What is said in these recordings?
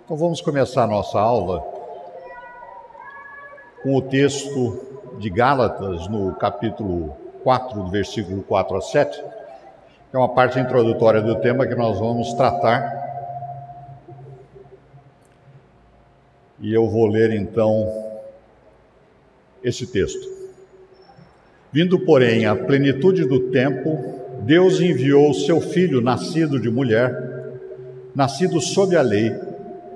Então vamos começar a nossa aula com o texto de Gálatas, no capítulo 4, do versículo 4 a 7, que é uma parte introdutória do tema que nós vamos tratar. E eu vou ler então esse texto. Vindo, porém, à plenitude do tempo, Deus enviou seu Filho, nascido de mulher, nascido sob a lei,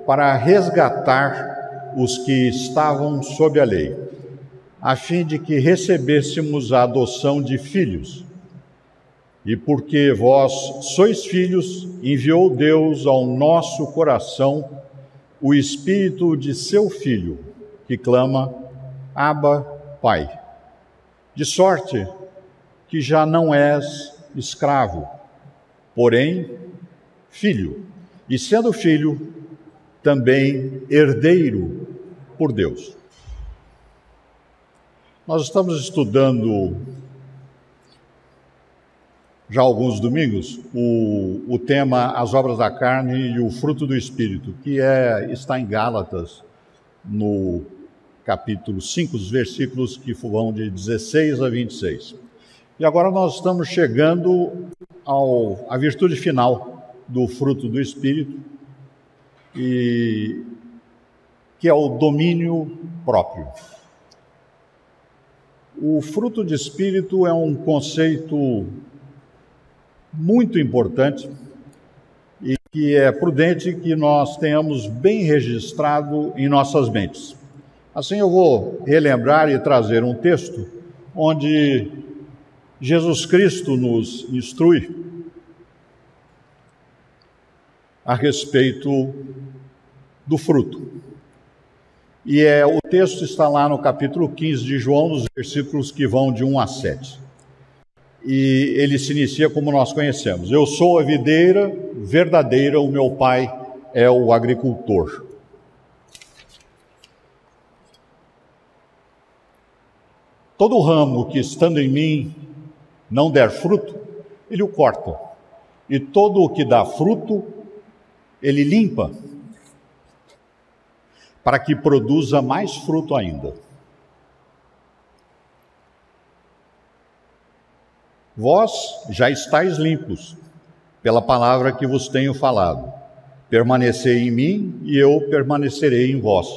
para resgatar os que estavam sob a lei, a fim de que recebêssemos a adoção de filhos. E porque vós sois filhos, enviou Deus ao nosso coração o Espírito de seu Filho, que clama, Abba, Pai. De sorte que já não és escravo, porém filho, e sendo filho, também herdeiro por Deus. Nós estamos estudando já há alguns domingos o tema As Obras da Carne e o Fruto do Espírito, que está em Gálatas, no capítulo 5, os versículos que vão de 16 a 26. E agora nós estamos chegando à virtude final do fruto do Espírito, que é o domínio próprio. O fruto do Espírito é um conceito muito importante e que é prudente que nós tenhamos bem registrado em nossas mentes. Assim eu vou relembrar e trazer um texto onde Jesus Cristo nos instrui a respeito do fruto. E o texto está lá no capítulo 15 de João, nos versículos que vão de 1 a 7. E ele se inicia como nós conhecemos. Eu sou a videira verdadeira, o meu pai é o agricultor. Todo ramo que estando em mim não der fruto, ele o corta. E todo o que dá fruto, ele limpa, para que produza mais fruto ainda. Vós já estáis limpos, pela palavra que vos tenho falado. Permanecei em mim e eu permanecerei em vós.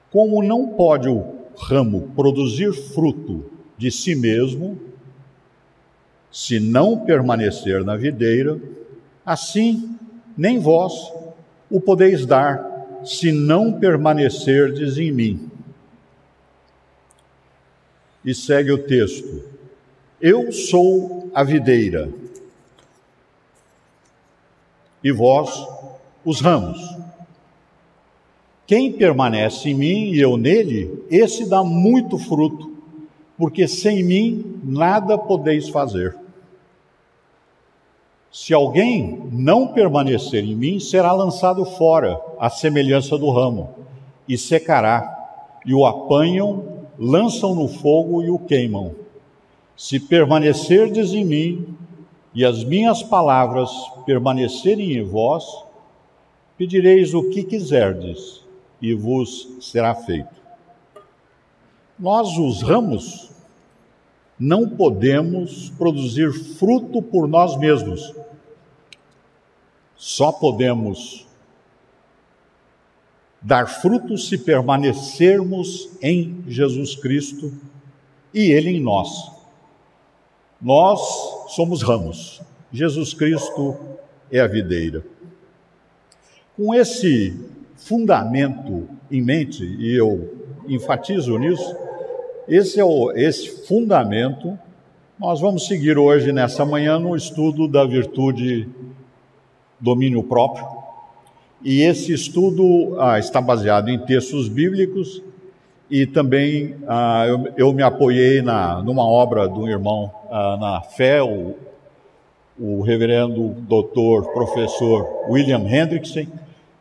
Como não pode o ramo produzir fruto de si mesmo, se não permanecer na videira, assim nem vós o podeis dar, se não permanecerdes em mim. E segue o texto. Eu sou a videira, e vós os ramos. Quem permanece em mim e eu nele, esse dá muito fruto, porque sem mim nada podeis fazer. Se alguém não permanecer em mim, será lançado fora, à semelhança do ramo, e secará, e o apanham, lançam no fogo e o queimam. Se permanecerdes em mim, e as minhas palavras permanecerem em vós, pedireis o que quiserdes, e vos será feito. Nós, os ramos, não podemos produzir fruto por nós mesmos. Só podemos dar fruto se permanecermos em Jesus Cristo e Ele em nós. Nós somos ramos, Jesus Cristo é a videira. Com esse fundamento em mente, e eu enfatizo nisso, esse fundamento, nós vamos seguir hoje, nessa manhã, no estudo da virtude domínio próprio. E esse estudo está baseado em textos bíblicos e também eu me apoiei numa obra de um irmão na fé, o reverendo doutor, professor William Hendrickson,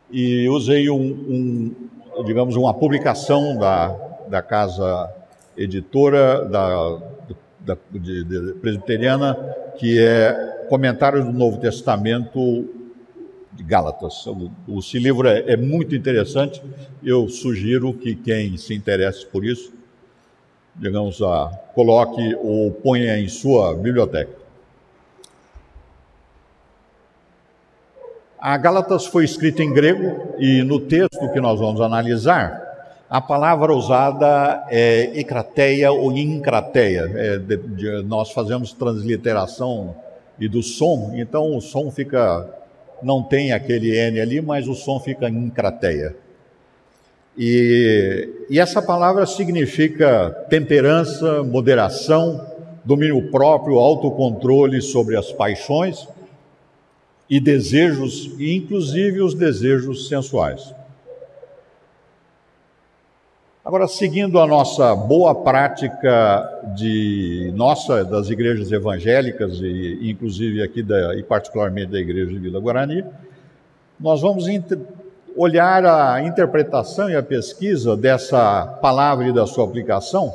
e usei uma publicação da casa editora presbiteriana, que é Comentários do Novo Testamento de Gálatas. Esse livro é muito interessante, eu sugiro que quem se interesse por isso, digamos, coloque ou ponha em sua biblioteca. A Gálatas foi escrita em grego e no texto que nós vamos analisar, a palavra usada é ekrateia ou encrateia. Nós fazemos transliteração e do som, então o som fica, não tem aquele N ali, mas o som fica encrateia. E essa palavra significa temperança, moderação, domínio próprio, autocontrole sobre as paixões e desejos, inclusive os desejos sensuais. Agora, seguindo a nossa boa prática das igrejas evangélicas, e inclusive aqui e particularmente da Igreja de Vila Guarani, nós vamos olhar a interpretação e a pesquisa dessa palavra e da sua aplicação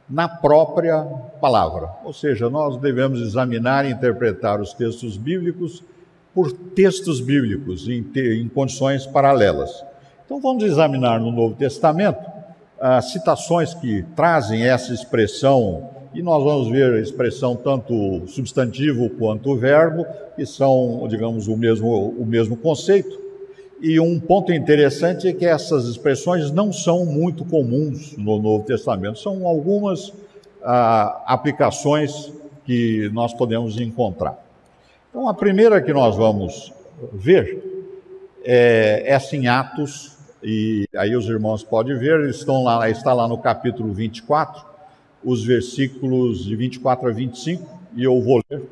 na própria palavra. Ou seja, nós devemos examinar e interpretar os textos bíblicos por textos bíblicos, em condições paralelas. Então, vamos examinar no Novo Testamento as citações que trazem essa expressão, e nós vamos ver a expressão tanto substantivo quanto verbo, que são, digamos, o mesmo conceito. E um ponto interessante é que essas expressões não são muito comuns no Novo Testamento, são algumas aplicações que nós podemos encontrar. Então, a primeira que nós vamos ver é essa em Atos, e aí os irmãos podem ver, está lá no capítulo 24, os versículos de 24 a 25, e eu vou ler.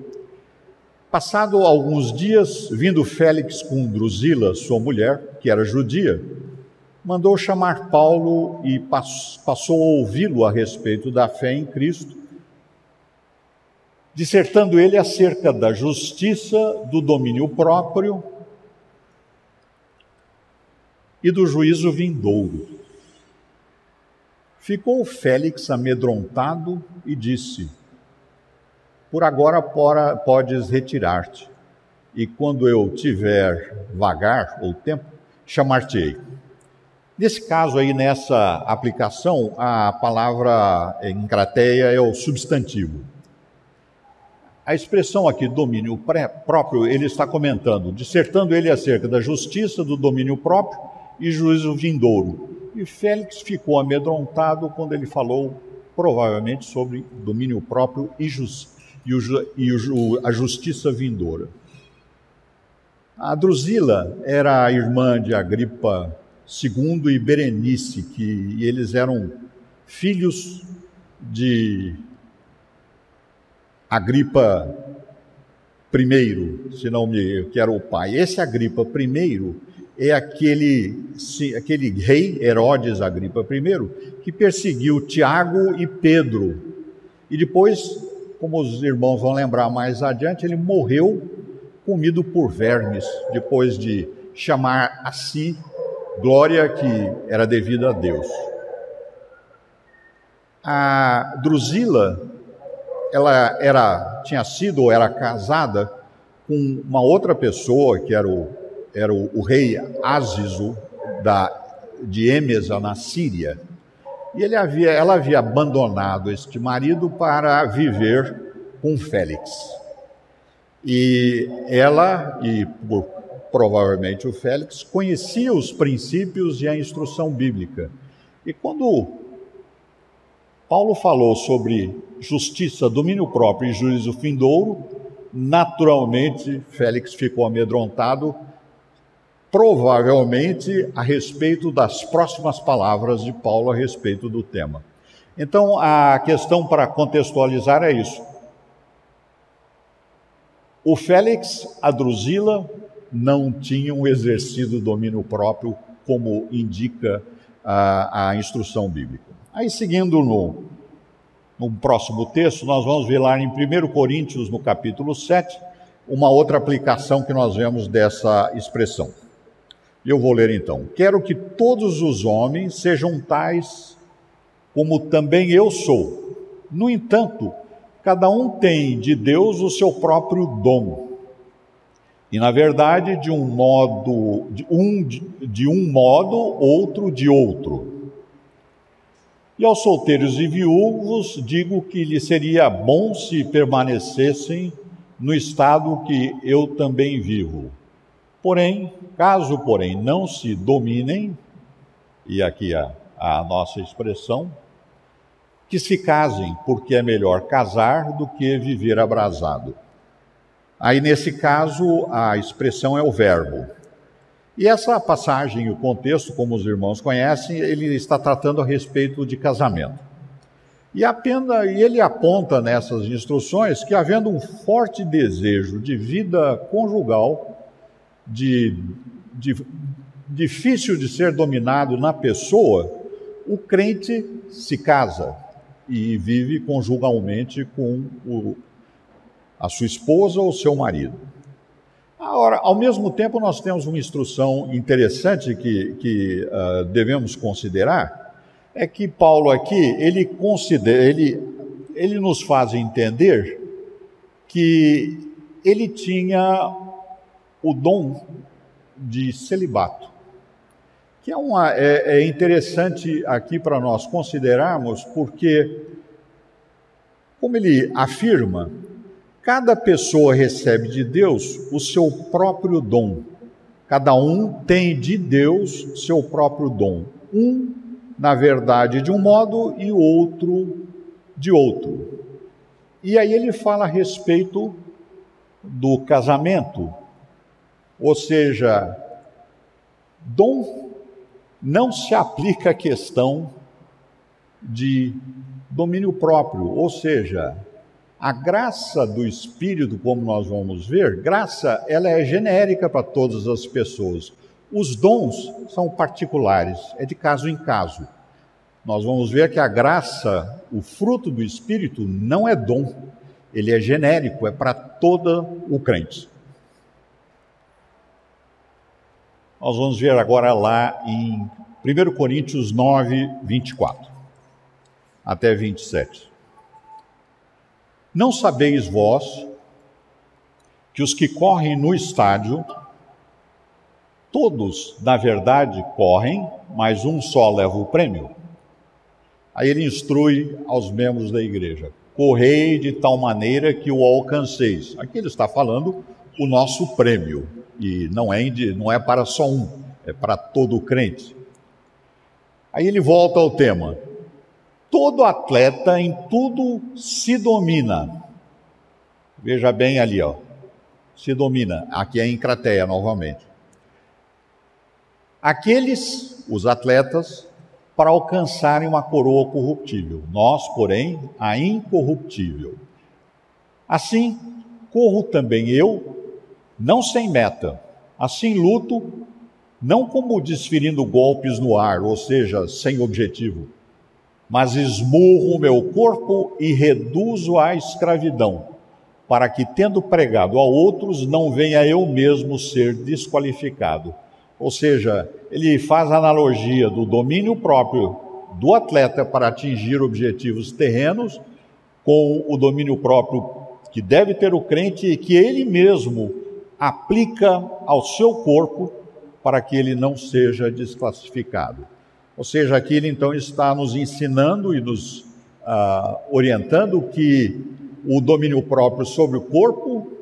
Passado alguns dias, vindo Félix com Drusila, sua mulher, que era judia, mandou chamar Paulo e passou a ouvi-lo a respeito da fé em Cristo, dissertando ele acerca da justiça, do domínio próprio e do juízo vindouro. Ficou Félix amedrontado e disse: por agora podes retirar-te, e quando eu tiver vagar ou tempo, chamar-te-ei. Nesse caso aí, nessa aplicação, a palavra encrateia é o substantivo. A expressão aqui, domínio próprio, ele está comentando, dissertando ele acerca da justiça, do domínio próprio e juízo vindouro. E Félix ficou amedrontado quando ele falou, provavelmente, sobre domínio próprio a justiça vindoura. A Drusila era a irmã de Agripa II e Berenice, que eles eram filhos de Agripa I, que era o pai. Esse Agripa I é aquele rei, Herodes Agripa I, que perseguiu Tiago e Pedro. E depois, como os irmãos vão lembrar mais adiante, ele morreu comido por vermes, depois de chamar a si glória que era devida a Deus. A Drusila, ela era casada com uma outra pessoa, que era o rei Ázizo de Émesa, na Síria. E ela havia abandonado este marido para viver com Félix. E ela, provavelmente o Félix, conhecia os princípios e a instrução bíblica. E quando Paulo falou sobre justiça, domínio próprio e juízo vindouro, naturalmente Félix ficou amedrontado, provavelmente a respeito das próximas palavras de Paulo a respeito do tema. Então, a questão para contextualizar é isso. O Félix, a Drusila, não tinham exercido domínio próprio, como indica a instrução bíblica. Aí, seguindo no próximo texto, nós vamos ver lá em 1 Coríntios, no capítulo 7, uma outra aplicação que nós vemos dessa expressão. E eu vou ler então. Quero que todos os homens sejam tais como também eu sou. No entanto, cada um tem de Deus o seu próprio dom. E, na verdade, de um modo, outro de outro. E aos solteiros e viúvos digo que lhes seria bom se permanecessem no estado que eu também vivo. Porém, caso, não se dominem, e aqui a nossa expressão, que se casem, porque é melhor casar do que viver abrasado. Aí, nesse caso, a expressão é o verbo. E essa passagem, o contexto, como os irmãos conhecem, ele está tratando a respeito de casamento. E ele aponta nessas instruções que, havendo um forte desejo de vida conjugal, difícil de ser dominado na pessoa, o crente se casa e vive conjugalmente com a sua esposa ou seu marido. Agora, ao mesmo tempo, nós temos uma instrução interessante que devemos considerar, é que Paulo aqui, ele nos faz entender que ele tinha o dom de celibato, que é interessante aqui para nós considerarmos, porque, como ele afirma, cada pessoa recebe de Deus o seu próprio dom. Cada um tem de Deus seu próprio dom. Um, na verdade, de um modo e o outro de outro. E aí ele fala a respeito do casamento. Ou seja, dom não se aplica à questão de domínio próprio, ou seja, a graça do Espírito, como nós vamos ver, graça, ela é genérica para todas as pessoas. Os dons são particulares, é de caso em caso. Nós vamos ver que a graça, o fruto do Espírito, não é dom, ele é genérico, é para todo o crente. Nós vamos ver agora lá em 1 Coríntios 9, 24 até 27. Não sabeis vós que os que correm no estádio, todos, na verdade, correm, mas um só leva o prêmio? Aí ele instrui aos membros da igreja: correi de tal maneira que o alcanceis. Aqui ele está falando o nosso prêmio, e não é para só um, é para todo crente. Aí ele volta ao tema: todo atleta em tudo se domina. Veja bem ali, se domina. Aqui é em Crateia novamente. Aqueles, os atletas, para alcançarem uma coroa corruptível. Nós, porém, a incorruptível. Assim, corro também eu, não sem meta. Assim luto, não como desferindo golpes no ar, ou seja, sem objetivo, mas esmurro o meu corpo e reduzo à escravidão, para que, tendo pregado a outros, não venha eu mesmo ser desqualificado. Ou seja, ele faz a analogia do domínio próprio do atleta para atingir objetivos terrenos com o domínio próprio que deve ter o crente e que ele mesmo aplica ao seu corpo para que ele não seja desclassificado. Ou seja, aqui ele então está nos ensinando e nos orientando que o domínio próprio sobre o corpo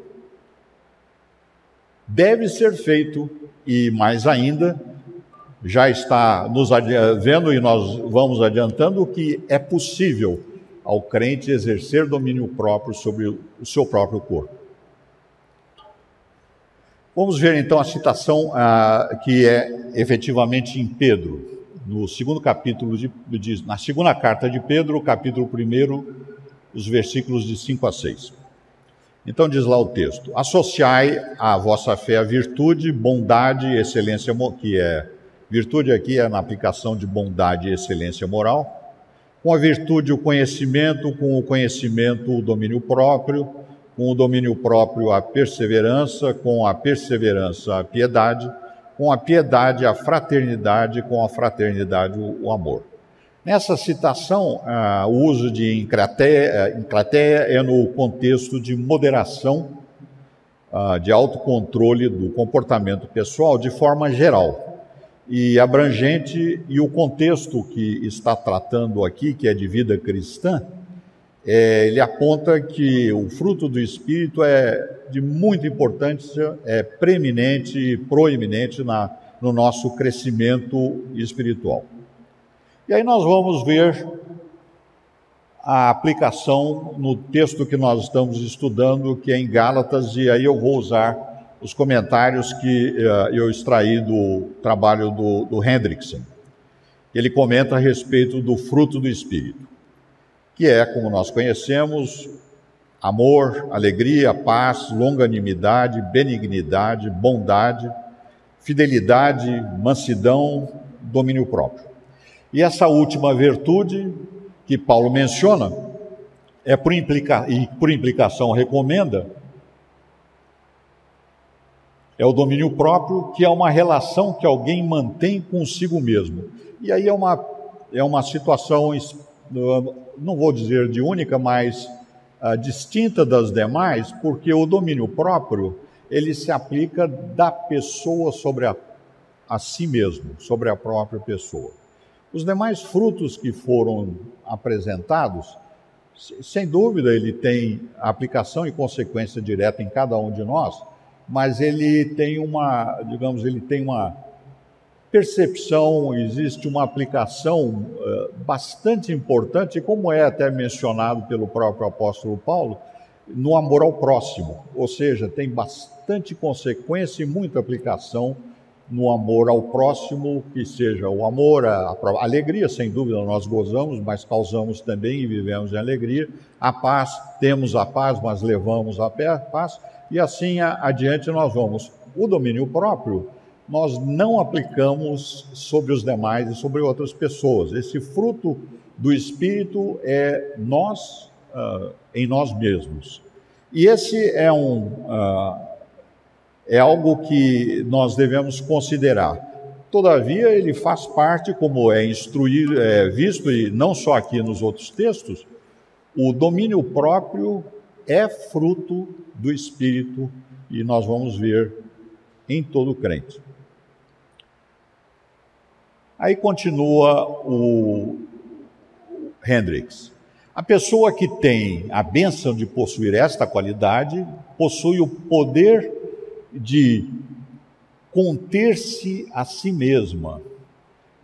deve ser feito, e mais ainda, já está nos vendo e nós vamos adiantando que é possível ao crente exercer domínio próprio sobre o seu próprio corpo. Vamos ver então a citação que é efetivamente em Pedro, no segundo capítulo, na segunda carta de Pedro, capítulo 1, os versículos de 5 a 6. Então diz lá o texto: associai à vossa fé a virtude, bondade e excelência, que é, virtude aqui é na aplicação de bondade e excelência moral, com a virtude o conhecimento, com o conhecimento o domínio próprio, com o domínio próprio a perseverança, com a perseverança a piedade, com a piedade a fraternidade, com a fraternidade o amor. Nessa citação, o uso de encrateia é no contexto de moderação, de autocontrole do comportamento pessoal de forma geral e abrangente, e o contexto que está tratando aqui, que é de vida cristã, ele aponta que o fruto do Espírito é de muita importância, é preeminente e proeminente no nosso crescimento espiritual. E aí nós vamos ver a aplicação no texto que nós estamos estudando, que é em Gálatas, e aí eu vou usar os comentários que eu extraí do trabalho do Hendrickson. Ele comenta a respeito do fruto do Espírito, que é, como nós conhecemos, amor, alegria, paz, longanimidade, benignidade, bondade, fidelidade, mansidão, domínio próprio. E essa última virtude que Paulo menciona, por implicação recomenda, é o domínio próprio, que é uma relação que alguém mantém consigo mesmo. E aí é uma situação, não vou dizer de única, mas distinta das demais, porque o domínio próprio, ele se aplica da pessoa sobre a si mesmo, sobre a própria pessoa. Os demais frutos que foram apresentados, sem dúvida, ele tem aplicação e consequência direta em cada um de nós, mas ele tem uma percepção, existe uma aplicação bastante importante, como é até mencionado pelo próprio apóstolo Paulo, no amor ao próximo. Ou seja, tem bastante consequência e muita aplicação no amor ao próximo, que seja o amor, a alegria, sem dúvida, nós gozamos, mas causamos também e vivemos em alegria. A paz, temos a paz, mas levamos a paz, e assim adiante nós vamos. O domínio próprio, nós não aplicamos sobre os demais e sobre outras pessoas. Esse fruto do Espírito é nós, em nós mesmos. E esse é algo que nós devemos considerar. Todavia, ele faz parte, como é visto, e não só aqui nos outros textos, o domínio próprio é fruto do Espírito, e nós vamos ver em todo crente. Aí continua o Hendricks. A pessoa que tem a bênção de possuir esta qualidade, possui o poder de conter-se a si mesma,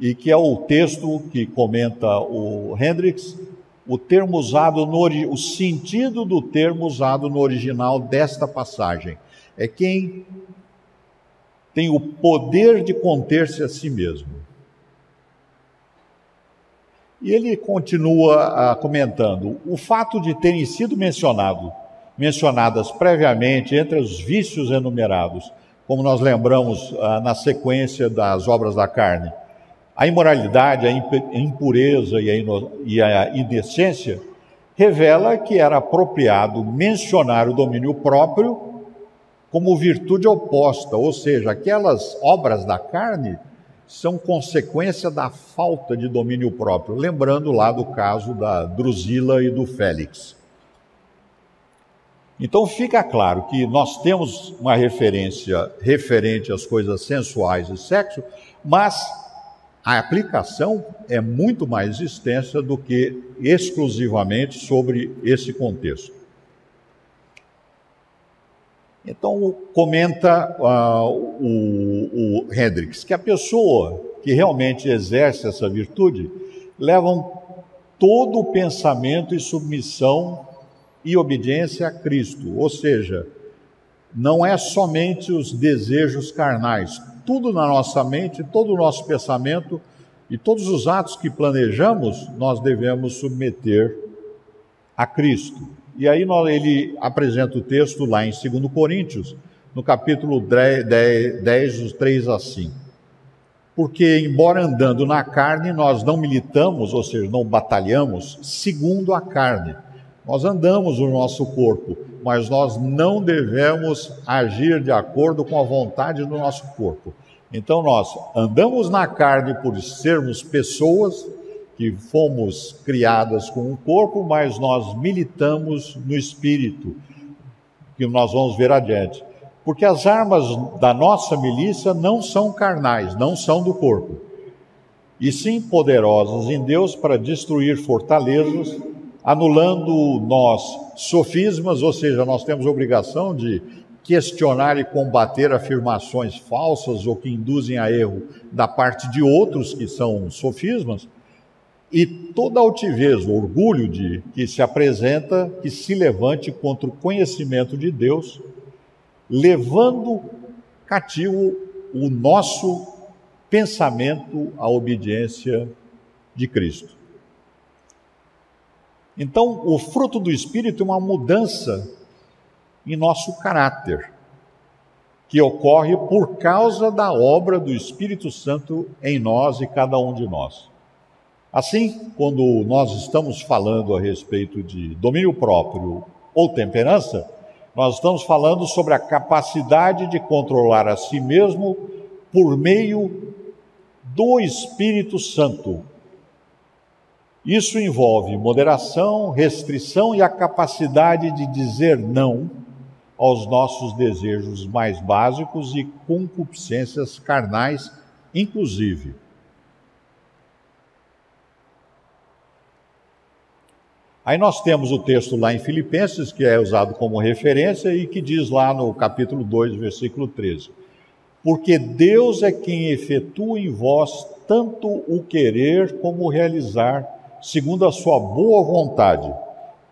e que é o texto que comenta o Hendricks, o sentido do termo usado no original desta passagem. É quem tem o poder de conter-se a si mesmo. E ele continua comentando, o fato de terem sido mencionadas previamente entre os vícios enumerados, como nós lembramos na sequência das obras da carne, a imoralidade, a impureza e a indecência, revela que era apropriado mencionar o domínio próprio como virtude oposta, ou seja, aquelas obras da carne são consequência da falta de domínio próprio, lembrando lá do caso da Drusila e do Félix. Então fica claro que nós temos uma referência referente às coisas sensuais e sexo, mas a aplicação é muito mais extensa do que exclusivamente sobre esse contexto. Então comenta o Hendricks que a pessoa que realmente exerce essa virtude levam todo o pensamento e submissão e obediência a Cristo, ou seja, não é somente os desejos carnais, tudo na nossa mente, todo o nosso pensamento e todos os atos que planejamos, nós devemos submeter a Cristo. E aí ele apresenta o texto lá em 2 Coríntios, no capítulo 10, dos 3 a 5. Porque, embora andando na carne, nós não militamos, ou seja, não batalhamos segundo a carne. Nós andamos no nosso corpo, mas nós não devemos agir de acordo com a vontade do nosso corpo. Então nós andamos na carne por sermos pessoas que fomos criadas com um corpo, mas nós militamos no espírito, que nós vamos ver adiante. Porque as armas da nossa milícia não são carnais, não são do corpo, e sim poderosas em Deus para destruir fortalezas, anulando nós sofismas, ou seja, nós temos a obrigação de questionar e combater afirmações falsas ou que induzem a erro da parte de outros que são sofismas, e toda altivez, o orgulho que se apresenta, que se levante contra o conhecimento de Deus, levando cativo o nosso pensamento à obediência de Cristo. Então, o fruto do Espírito é uma mudança em nosso caráter, que ocorre por causa da obra do Espírito Santo em nós e cada um de nós. Assim, quando nós estamos falando a respeito de domínio próprio ou temperança, nós estamos falando sobre a capacidade de controlar a si mesmo por meio do Espírito Santo. Isso envolve moderação, restrição e a capacidade de dizer não aos nossos desejos mais básicos e concupiscências carnais, inclusive. Aí nós temos o texto lá em Filipenses, que é usado como referência e que diz lá no capítulo 2, versículo 13: porque Deus é quem efetua em vós tanto o querer como o realizar, segundo a sua boa vontade.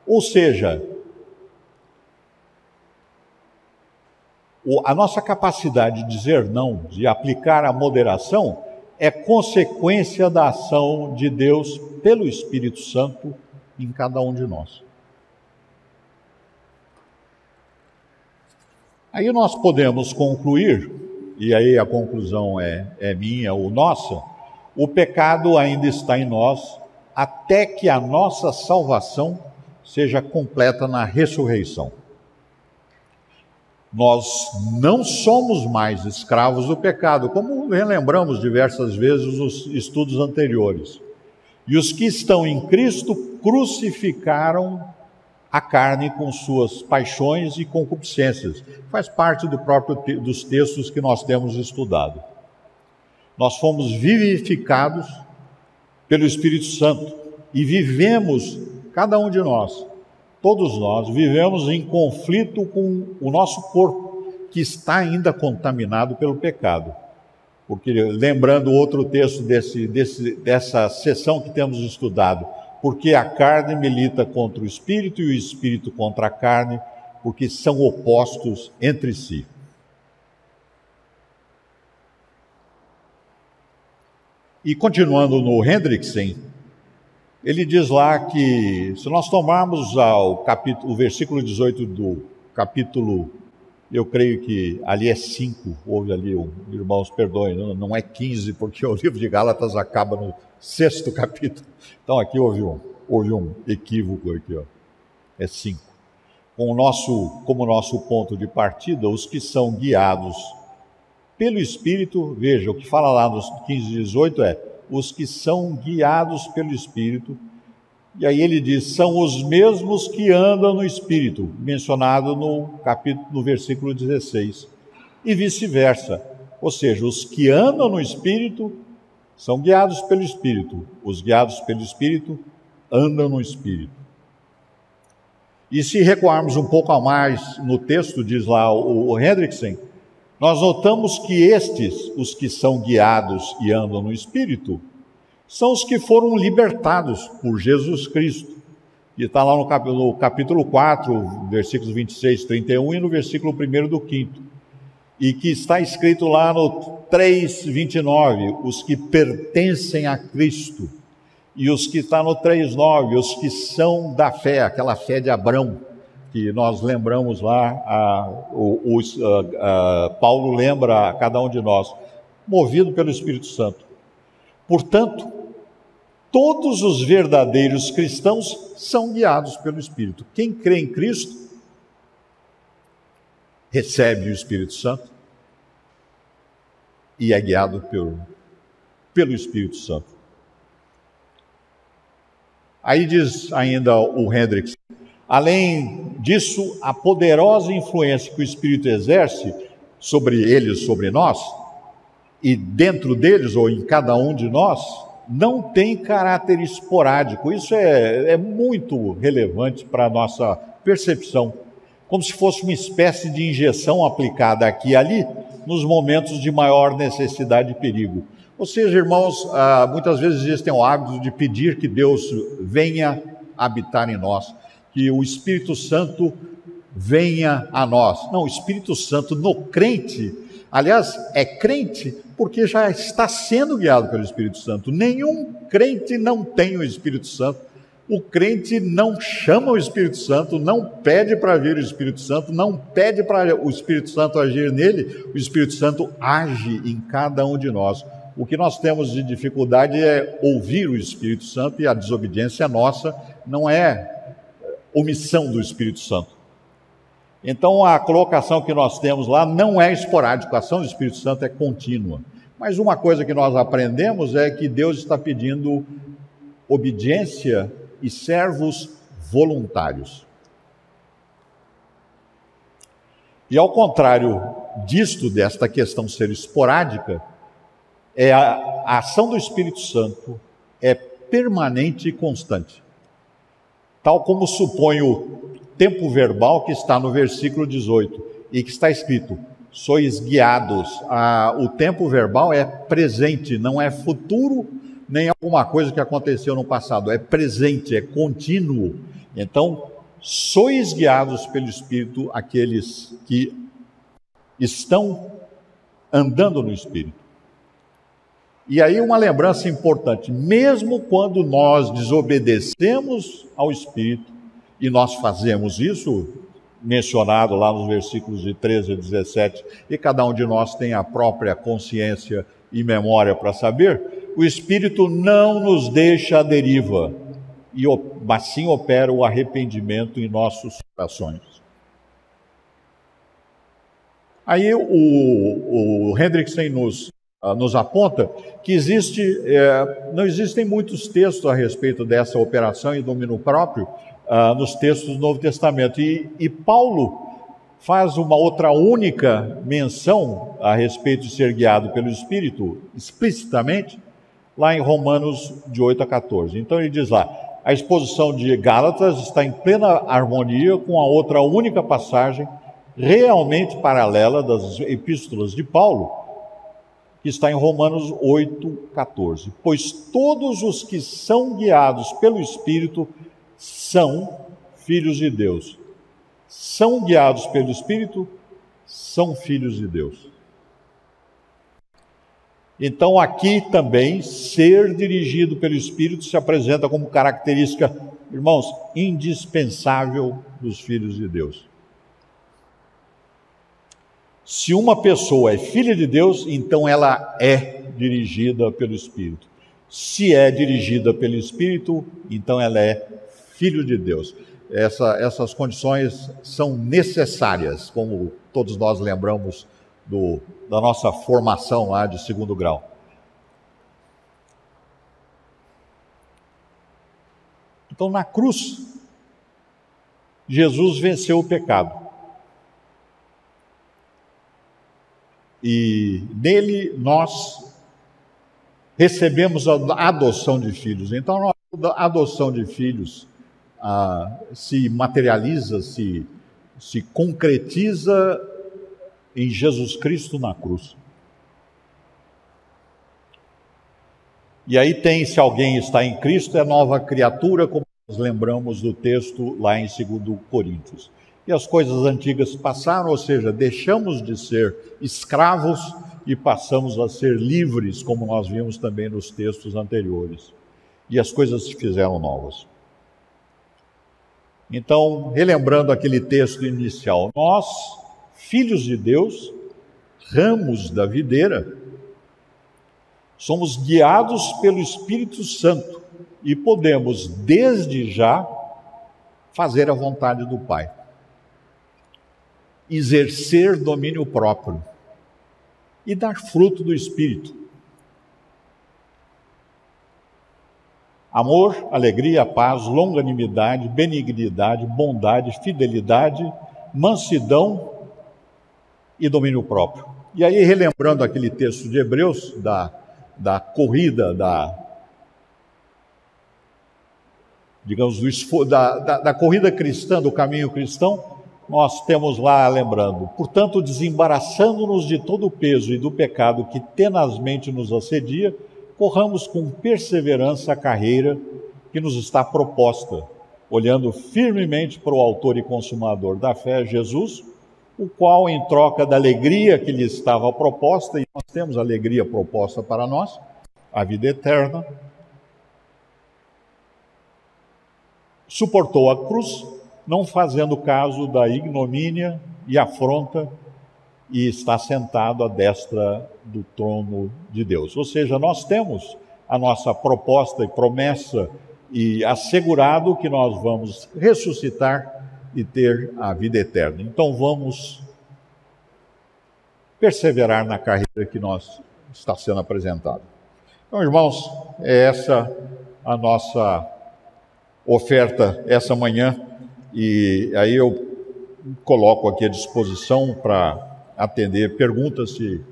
Ou seja, a nossa capacidade de dizer não, de aplicar a moderação, é consequência da ação de Deus pelo Espírito Santo em cada um de nós. Aí nós podemos concluir, e aí a conclusão é minha ou nossa: o pecado ainda está em nós até que a nossa salvação seja completa na ressurreição. Nós não somos mais escravos do pecado, como relembramos diversas vezes os estudos anteriores. E os que estão em Cristo crucificaram a carne com suas paixões e concupiscências. Faz parte dos textos que nós temos estudado. Nós fomos vivificados pelo Espírito Santo e vivemos, cada um de nós, todos nós, vivemos em conflito com o nosso corpo, que está ainda contaminado pelo pecado. Porque, lembrando outro texto dessa sessão que temos estudado, porque a carne milita contra o Espírito e o Espírito contra a carne, porque são opostos entre si. E continuando no Hendrickson, ele diz lá que, se nós tomarmos o versículo 18 do capítulo, eu creio que ali é 5, houve ali, irmãos, perdoem, não é 15, porque o livro de Gálatas acaba no 6º capítulo. Então aqui houve um equívoco aqui, ó. É 5. Como nosso ponto de partida, os que são guiados pelo Espírito, veja, o que fala lá nos 15 e 18 é, os que são guiados pelo Espírito, e aí ele diz, são os mesmos que andam no Espírito, mencionado no versículo 16, e vice-versa, ou seja, os que andam no Espírito são guiados pelo Espírito, os guiados pelo Espírito andam no Espírito. E se recuarmos um pouco a mais no texto, diz lá o Hendrickson, nós notamos que estes, os que são guiados e andam no Espírito, são os que foram libertados por Jesus Cristo. E está lá no capítulo 4, versículos 26 e 31 e no versículo 1 do 5º. E que está escrito lá no 3:29, os que pertencem a Cristo. E os que está no 3:9, os que são da fé, aquela fé de Abrão, que nós lembramos lá, Paulo lembra a cada um de nós, movido pelo Espírito Santo. Portanto, todos os verdadeiros cristãos são guiados pelo Espírito. Quem crê em Cristo recebe o Espírito Santo e é guiado pelo Espírito Santo. Aí diz ainda o Hendrickson, além disso, a poderosa influência que o Espírito exerce sobre eles, sobre nós, e dentro deles, ou em cada um de nós, não tem caráter esporádico. Isso é muito relevante para a nossa percepção, como se fosse uma espécie de injeção aplicada aqui e ali, nos momentos de maior necessidade e perigo. Ou seja, irmãos, muitas vezes existem o hábito de pedir que Deus venha habitar em nós, que o Espírito Santo venha a nós. Não, o Espírito Santo no crente, aliás, é crente porque já está sendo guiado pelo Espírito Santo. Nenhum crente não tem o Espírito Santo. O crente não chama o Espírito Santo, não pede para vir o Espírito Santo, não pede para o Espírito Santo agir nele. O Espírito Santo age em cada um de nós. O que nós temos de dificuldade é ouvir o Espírito Santo, e a desobediência nossa não é omissão do Espírito Santo. Então a colocação que nós temos lá não é esporádica, a ação do Espírito Santo é contínua. Mas uma coisa que nós aprendemos é que Deus está pedindo obediência e servos voluntários. E ao contrário desta questão ser esporádica, a ação do Espírito Santo é permanente e constante. Tal como supõe o tempo verbal que está no versículo 18 e que está escrito: sois guiados. O tempo verbal é presente, não é futuro, nem alguma coisa que aconteceu no passado, é presente, é contínuo. Então, sois guiados pelo Espírito aqueles que estão andando no Espírito. E aí uma lembrança importante: mesmo quando nós desobedecemos ao Espírito, e nós fazemos isso, mencionado lá nos versículos de 13 a 17, e cada um de nós tem a própria consciência e memória para saber, o Espírito não nos deixa à deriva, mas sim opera o arrependimento em nossos corações. Aí o Hendrickson nos aponta que não existem muitos textos a respeito dessa operação em domínio próprio nos textos do Novo Testamento. E Paulo faz uma outra única menção a respeito de ser guiado pelo Espírito, explicitamente, lá em Romanos de 8 a 14. Então ele diz lá: a exposição de Gálatas está em plena harmonia com a outra única passagem realmente paralela das epístolas de Paulo, que está em Romanos 8, 14. Pois todos os que são guiados pelo Espírito são filhos de Deus. São guiados pelo Espírito, são filhos de Deus. Então aqui também, ser dirigido pelo Espírito se apresenta como característica, irmãos, indispensável dos filhos de Deus. Se uma pessoa é filha de Deus, então ela é dirigida pelo Espírito. Se é dirigida pelo Espírito, então ela é filho de Deus. Essas condições são necessárias, como todos nós lembramos da nossa formação lá de 2º grau. Então, na cruz, Jesus venceu o pecado. E nele nós recebemos a adoção de filhos. Então, a adoção de filhos se materializa, se concretiza em Jesus Cristo na cruz. E aí se alguém está em Cristo, é nova criatura, como nós lembramos do texto lá em 2 Coríntios. E as coisas antigas passaram, ou seja, deixamos de ser escravos e passamos a ser livres, como nós vimos também nos textos anteriores. E as coisas se fizeram novas. Então, relembrando aquele texto inicial, nós, filhos de Deus, ramos da videira, somos guiados pelo Espírito Santo e podemos, desde já, fazer a vontade do Pai. Exercer domínio próprio e dar fruto do Espírito. Amor, alegria, paz, longanimidade, benignidade, bondade, fidelidade, mansidão e domínio próprio. E aí, relembrando aquele texto de Hebreus, da corrida, digamos, da corrida cristã, do caminho cristão, nós temos lá lembrando: portanto, desembaraçando-nos de todo o peso e do pecado que tenazmente nos assedia, corramos com perseverança a carreira que nos está proposta, olhando firmemente para o autor e consumador da fé, Jesus, o qual, em troca da alegria que lhe estava proposta, e nós temos a alegria proposta para nós, a vida eterna, suportou a cruz, não fazendo caso da ignomínia e afronta, e está sentado à destra do trono de Deus. Ou seja, nós temos a nossa proposta e promessa e assegurado que nós vamos ressuscitar e ter a vida eterna. Então vamos perseverar na carreira que nós está sendo apresentada. Então, irmãos, é essa a nossa oferta essa manhã, e aí eu coloco aqui à disposição para atender perguntas se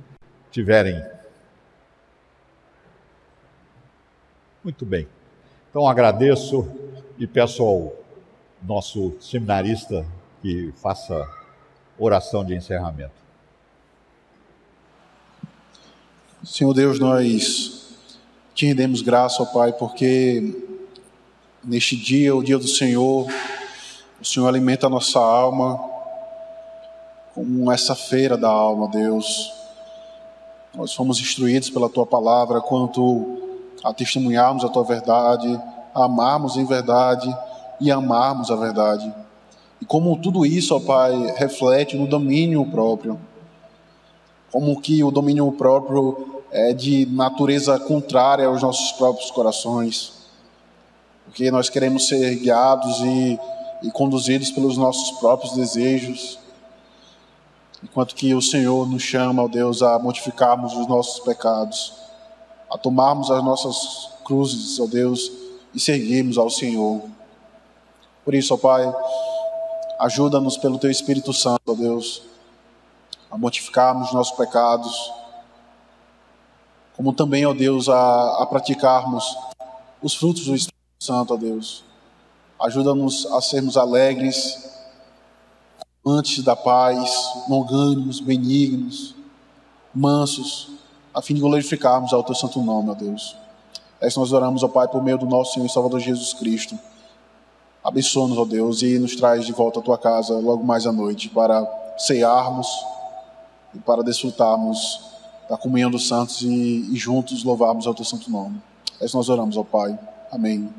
tiverem. Muito bem. Então agradeço e peço ao nosso seminarista que faça oração de encerramento. Senhor Deus, nós te rendemos graça, ó Pai, porque neste dia, o dia do Senhor, o Senhor alimenta a nossa alma como essa feira da alma, Deus. Nós fomos instruídos pela Tua palavra quanto a testemunharmos a Tua verdade, a amarmos em verdade e amarmos a verdade. E como tudo isso, ó Pai, reflete no domínio próprio. Como que o domínio próprio é de natureza contrária aos nossos próprios corações. Porque nós queremos ser guiados e conduzidos pelos nossos próprios desejos. Enquanto que o Senhor nos chama, ó Deus, a mortificarmos os nossos pecados, a tomarmos as nossas cruzes, ó Deus, e seguirmos ao Senhor. Por isso, ó Pai, ajuda-nos pelo Teu Espírito Santo, ó Deus, a mortificarmos os nossos pecados, como também, ó Deus, a praticarmos os frutos do Espírito Santo, ó Deus. Ajuda-nos a sermos alegres, amantes da paz, longânimos, benignos, mansos, a fim de glorificarmos ao Teu santo nome, ó Deus. É isso nós oramos, ó Pai, por meio do nosso Senhor e Salvador Jesus Cristo. Abençoa-nos, ó Deus, e nos traz de volta à Tua casa logo mais à noite, para cearmos e para desfrutarmos da comunhão dos santos e juntos louvarmos ao Teu santo nome. É isso nós oramos, ó Pai. Amém.